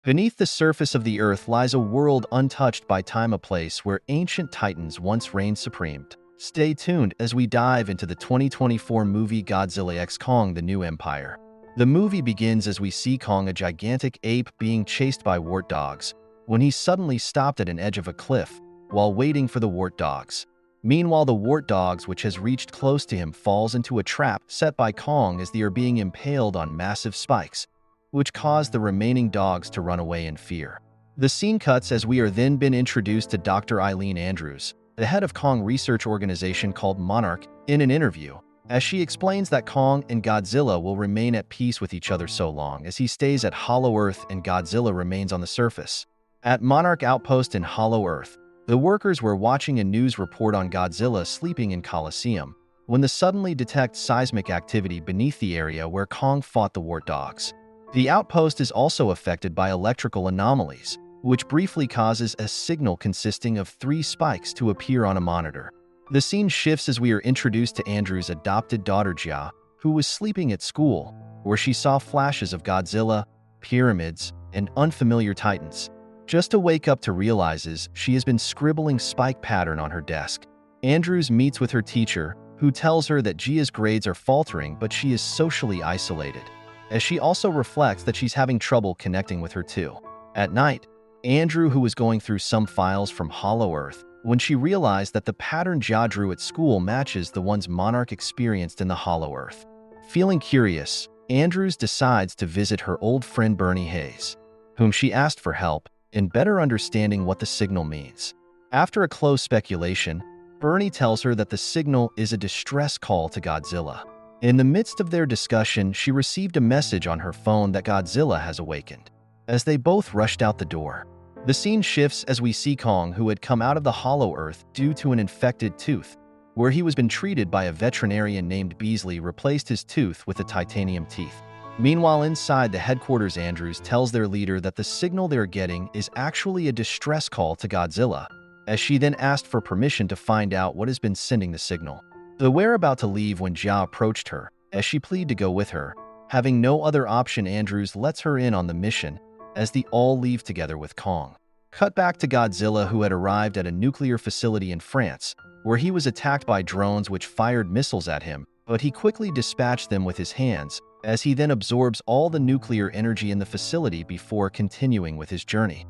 Beneath the surface of the earth lies a world untouched by time, a place where ancient titans once reigned supreme. Stay tuned as we dive into the 2024 movie Godzilla x Kong: The New Empire. The movie begins as we see Kong, a gigantic ape, being chased by wart dogs, when he's suddenly stopped at an edge of a cliff while waiting for the wart dogs. Meanwhile, the wart dogs, which has reached close to him, falls into a trap set by Kong as they are being impaled on massive spikes, which cause the remaining dogs to run away in fear. The scene cuts as we are then been introduced to Dr. Eileen Andrews, the head of Kong research organization called Monarch, in an interview, as she explains that Kong and Godzilla will remain at peace with each other so long as he stays at Hollow Earth and Godzilla remains on the surface. At Monarch Outpost in Hollow Earth, the workers were watching a news report on Godzilla sleeping in Coliseum when they suddenly detect seismic activity beneath the area where Kong fought the wart dogs. The outpost is also affected by electrical anomalies, which briefly causes a signal consisting of 3 spikes to appear on a monitor. The scene shifts as we are introduced to Andrew's adopted daughter Jia, who was sleeping at school, where she saw flashes of Godzilla, pyramids, and unfamiliar titans. Just to wake up to realizes she has been scribbling spike pattern on her desk. Andrews meets with her teacher, who tells her that Jia's grades are faltering but she is socially isolated, as she also reflects that she's having trouble connecting with her too. At night, Andrew, who was going through some files from Hollow Earth, when she realized that the pattern Jia drew at school matches the ones Monarch experienced in the Hollow Earth. Feeling curious, Andrews decides to visit her old friend Bernie Hayes, whom she asked for help in better understanding what the signal means. After a close speculation, Bernie tells her that the signal is a distress call to Godzilla. In the midst of their discussion, she received a message on her phone that Godzilla has awakened. As they both rushed out the door, the scene shifts as we see Kong, who had come out of the Hollow Earth due to an infected tooth, where he was been treated by a veterinarian named Beasley, replaced his tooth with the titanium teeth. Meanwhile, inside the headquarters, Andrews tells their leader that the signal they're getting is actually a distress call to Godzilla, as she then asked for permission to find out what has been sending the signal. They were about to leave when Jia approached her, as she pleaded to go with her. Having no other option, Andrews lets her in on the mission, as they all leave together with Kong. Cut back to Godzilla, who had arrived at a nuclear facility in France, where he was attacked by drones which fired missiles at him, but he quickly dispatched them with his hands, as he then absorbs all the nuclear energy in the facility before continuing with his journey.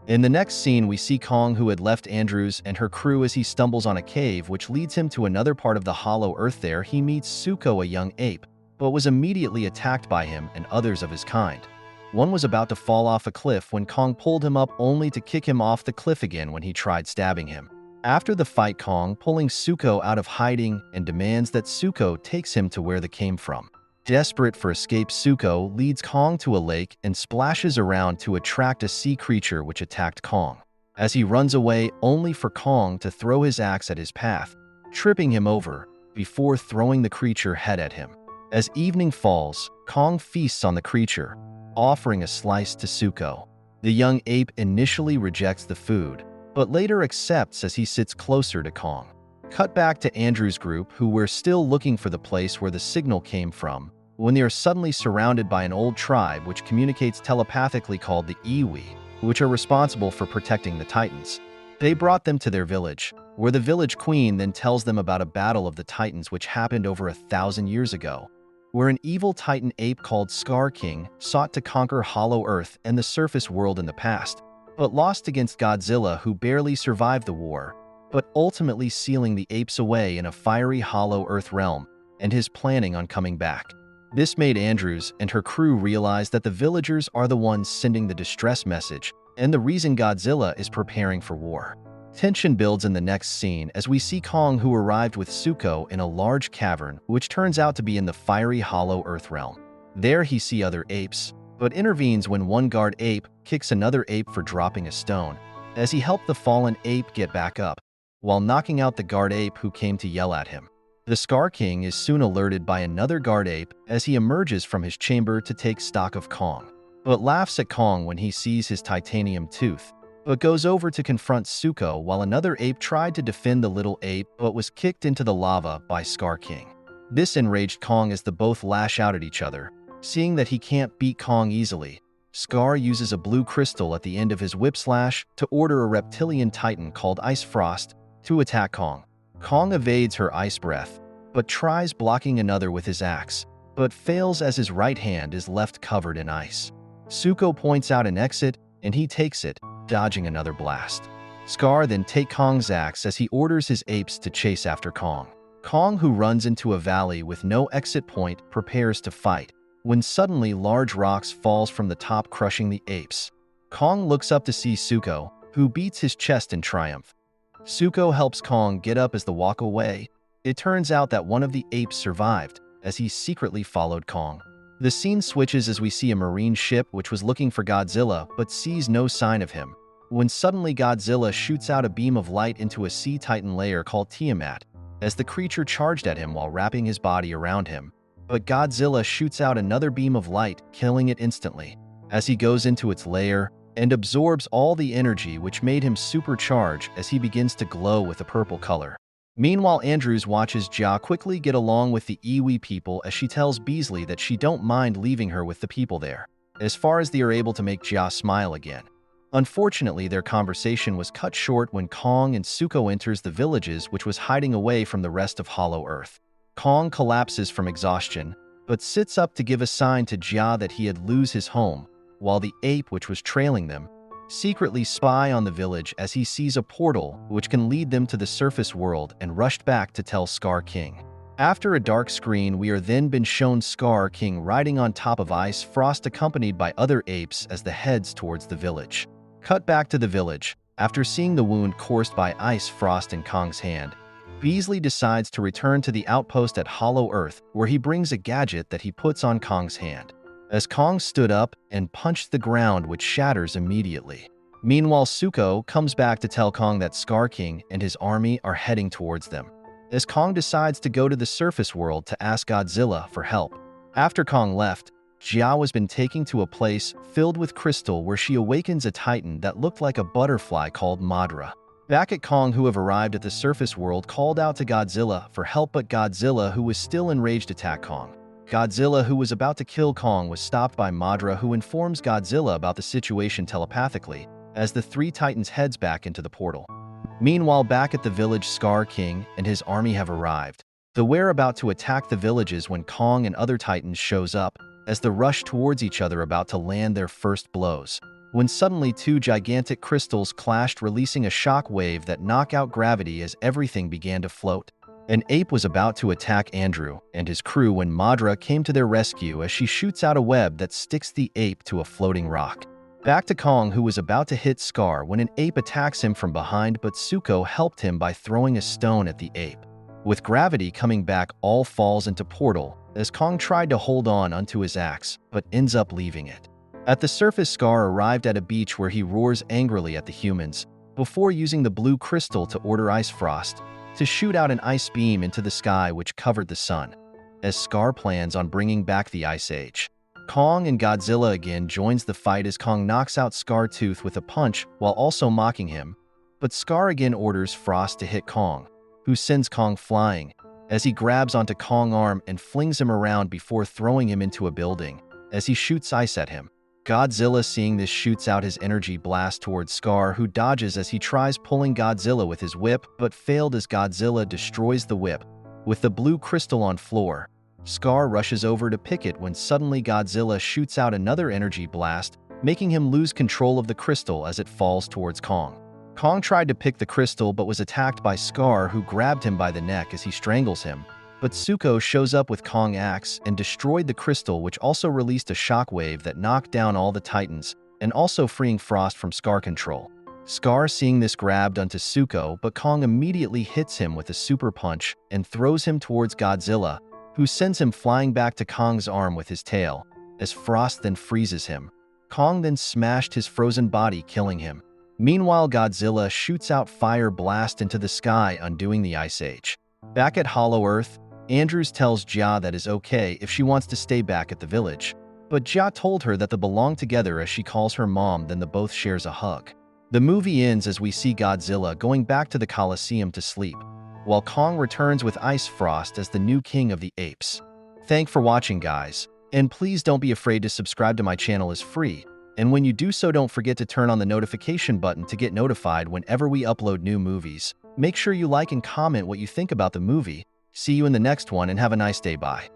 In the next scene, we see Kong, who had left Andrews and her crew, as he stumbles on a cave which leads him to another part of the Hollow Earth. There he meets Suko, a young ape, but was immediately attacked by him and others of his kind. One was about to fall off a cliff when Kong pulled him up, only to kick him off the cliff again when he tried stabbing him. After the fight, Kong pulling Suko out of hiding and demands that Suko takes him to where they came from. Desperate for escape, Suko leads Kong to a lake and splashes around to attract a sea creature which attacked Kong. As he runs away, only for Kong to throw his axe at his path, tripping him over before throwing the creature head at him. As evening falls, Kong feasts on the creature, offering a slice to Suko. The young ape initially rejects the food, but later accepts as he sits closer to Kong. Cut back to Andrew's group, who were still looking for the place where the signal came from, when they are suddenly surrounded by an old tribe which communicates telepathically called the Iwi, which are responsible for protecting the Titans. They brought them to their village, where the village queen then tells them about a battle of the Titans which happened over 1,000 years ago, where an evil Titan ape called Skar King sought to conquer Hollow Earth and the surface world in the past, but lost against Godzilla, who barely survived the war, but ultimately sealing the apes away in a fiery Hollow Earth realm, and his planning on coming back. This made Andrews and her crew realize that the villagers are the ones sending the distress message, and the reason Godzilla is preparing for war. Tension builds in the next scene as we see Kong, who arrived with Suko in a large cavern, which turns out to be in the fiery Hollow Earth realm. There he sees other apes, but intervenes when one guard ape kicks another ape for dropping a stone, as he helped the fallen ape get back up, while knocking out the guard ape who came to yell at him. The Skar King is soon alerted by another guard ape as he emerges from his chamber to take stock of Kong, but laughs at Kong when he sees his titanium tooth, but goes over to confront Suko, while another ape tried to defend the little ape but was kicked into the lava by Skar King. This enraged Kong as the both lash out at each other, seeing that he can't beat Kong easily, Skar uses a blue crystal at the end of his whip slash to order a reptilian titan called Ice Frost to attack Kong. Kong evades her ice breath, but tries blocking another with his axe, but fails as his right hand is left covered in ice. Zuko points out an exit, and he takes it, dodging another blast. Skar then takes Kong's axe as he orders his apes to chase after Kong. Kong, who runs into a valley with no exit point, prepares to fight, when suddenly large rocks falls from the top, crushing the apes. Kong looks up to see Zuko, who beats his chest in triumph. Zuko helps Kong get up as they walk away. It turns out that one of the apes survived, as he secretly followed Kong. The scene switches as we see a marine ship which was looking for Godzilla but sees no sign of him, when suddenly Godzilla shoots out a beam of light into a sea titan layer called Tiamat, as the creature charged at him while wrapping his body around him. But Godzilla shoots out another beam of light, killing it instantly, as he goes into its lair and absorbs all the energy, which made him supercharge as he begins to glow with a purple color. Meanwhile, Andrews watches Jia quickly get along with the Iwi people as she tells Beasley that she don't mind leaving her with the people there, as far as they are able to make Jia smile again. Unfortunately, their conversation was cut short when Kong and Zuko enters the villages which was hiding away from the rest of Hollow Earth. Kong collapses from exhaustion, but sits up to give a sign to Jia that he had lose his home, while the ape which was trailing them secretly spy on the village as he sees a portal which can lead them to the surface world and rushed back to tell Skar King. After a dark screen, we are then been shown Skar King riding on top of Ice Frost accompanied by other apes as they heads towards the village. Cut back to the village. After seeing the wound caused by Ice Frost in Kong's hand, Beasley decides to return to the outpost at Hollow Earth, where he brings a gadget that he puts on Kong's hand, as Kong stood up and punched the ground, which shatters immediately. Meanwhile, Zuko comes back to tell Kong that Skar King and his army are heading towards them, as Kong decides to go to the surface world to ask Godzilla for help. After Kong left, Jia was been taken to a place filled with crystal where she awakens a titan that looked like a butterfly called Madra. Back at Kong, who have arrived at the surface world, called out to Godzilla for help, but Godzilla, who was still enraged, attacked Kong. Godzilla, who was about to kill Kong, was stopped by Madra, who informs Godzilla about the situation telepathically, as the three titans heads back into the portal. Meanwhile, back at the village, Skar King and his army have arrived. They were about to attack the villages when Kong and other titans shows up, as they rush towards each other about to land their first blows, when suddenly two gigantic crystals clashed, releasing a shock wave that knocked out gravity as everything began to float. An ape was about to attack Andrew and his crew when Madra came to their rescue as she shoots out a web that sticks the ape to a floating rock. Back to Kong, who was about to hit Skar when an ape attacks him from behind, but Zuko helped him by throwing a stone at the ape. With gravity coming back, all falls into portal as Kong tried to hold on onto his axe, but ends up leaving it. At the surface, Skar arrived at a beach where he roars angrily at the humans, before using the blue crystal to order Ice Frost to shoot out an ice beam into the sky which covered the sun, as Skar plans on bringing back the Ice Age. Kong and Godzilla again joins the fight as Kong knocks out Scar-Tooth with a punch while also mocking him, but Skar again orders Frost to hit Kong, who sends Kong flying, as he grabs onto Kong's arm and flings him around before throwing him into a building, as he shoots ice at him. Godzilla, seeing this, shoots out his energy blast towards Skar, who dodges as he tries pulling Godzilla with his whip, but failed as Godzilla destroys the whip. With the blue crystal on floor, Skar rushes over to pick it when suddenly Godzilla shoots out another energy blast, making him lose control of the crystal as it falls towards Kong. Kong tried to pick the crystal but was attacked by Skar, who grabbed him by the neck as he strangles him. But Zuko shows up with Kong axe and destroyed the crystal, which also released a shockwave that knocked down all the titans, and also freeing Frost from Skar control. Skar, seeing this, grabbed onto Zuko, but Kong immediately hits him with a super punch and throws him towards Godzilla, who sends him flying back to Kong's arm with his tail, as Frost then freezes him. Kong then smashed his frozen body, killing him. Meanwhile, Godzilla shoots out fire blast into the sky, undoing the Ice Age. Back at Hollow Earth, Andrews tells Jia that is okay if she wants to stay back at the village, but Jia told her that they belong together as she calls her mom, then the both shares a hug. The movie ends as we see Godzilla going back to the Colosseum to sleep, while Kong returns with Ice Frost as the new king of the apes. Thanks for watching, guys, and please don't be afraid to subscribe to my channel, is free. And when you do so, don't forget to turn on the notification button to get notified whenever we upload new movies. Make sure you like and comment what you think about the movie. See you in the next one and have a nice day. Bye.